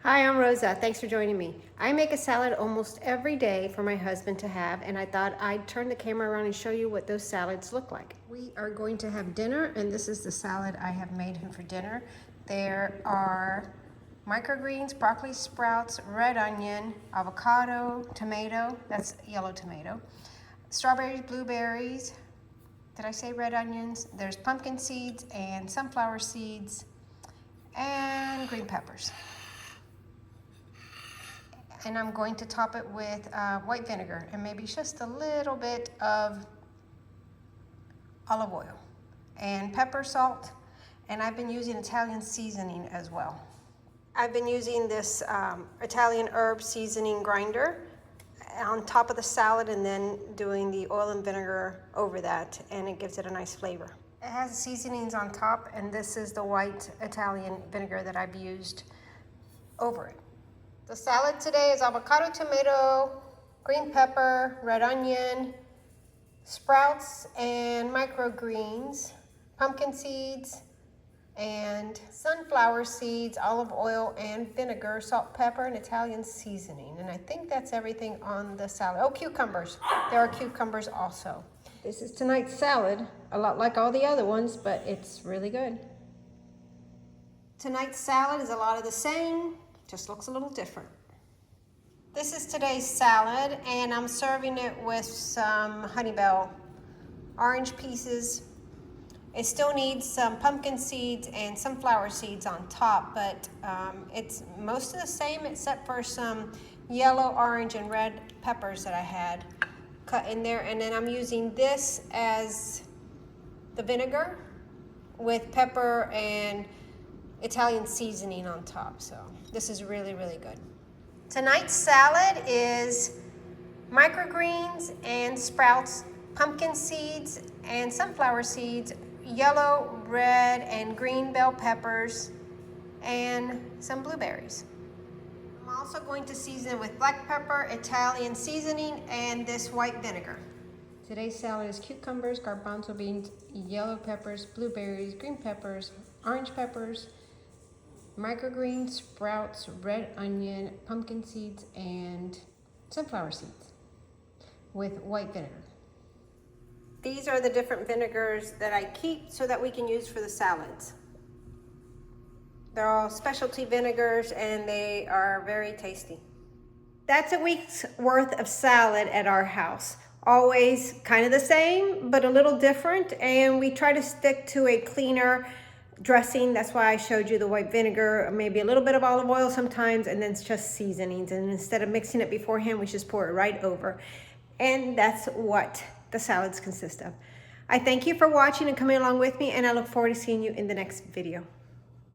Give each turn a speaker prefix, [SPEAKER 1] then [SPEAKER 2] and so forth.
[SPEAKER 1] Hi, I'm Rosa. Thanks for joining me. I make a salad almost every day for my husband to have, and I thought I'd turn the camera around and show you what those salads look like. We are going to have dinner, and this is the salad I have made him for dinner. There are microgreens, broccoli sprouts, red onion, avocado, tomato, that's yellow tomato, strawberries, blueberries, did I say red onions? There's pumpkin seeds and sunflower seeds and green peppers. And I'm going to top it with white vinegar and maybe just a little bit of olive oil and pepper, salt, and I've been using Italian seasoning as well. I've been using this Italian herb seasoning grinder on top of the salad and then doing the oil and vinegar over that, and it gives it a nice flavor. It has seasonings on top, and this is the white Italian vinegar that I've used over it. The salad today is avocado, tomato, green pepper, red onion, sprouts and microgreens, pumpkin seeds, and sunflower seeds, olive oil and vinegar, salt, pepper, and Italian seasoning. And I think that's everything on the salad. Oh, cucumbers. There are cucumbers also. This is tonight's salad, a lot like all the other ones, but it's really good. Tonight's salad is a lot of the same, just looks a little different. This is today's salad, and I'm serving it with some Honeybell orange pieces. It still needs some pumpkin seeds and sunflower seeds on top, but it's most of the same except for some yellow, orange, and red peppers that I had cut in there. And then I'm using this as the vinegar with pepper and Italian seasoning on top. So this is really, really good. Tonight's salad is microgreens and sprouts, pumpkin seeds and sunflower seeds, yellow, red, and green bell peppers, and some blueberries. I'm also going to season with black pepper, Italian seasoning, and this white vinegar. Today's salad is cucumbers, garbanzo beans, yellow peppers, blueberries, green peppers, orange peppers, microgreens, sprouts, red onion, pumpkin seeds, and sunflower seeds with white vinegar. These are the different vinegars that I keep so that we can use for the salads. They're all specialty vinegars and they are very tasty. That's a week's worth of salad at our house. Always kind of the same, but a little different, and we try to stick to a cleaner dressing. That's why I showed you the white vinegar, maybe a little bit of olive oil sometimes, and then it's just seasonings. And instead of mixing it beforehand, we just pour it right over. And that's what the salads consist of. I thank you for watching and coming along with me, and I look forward to seeing you in the next video.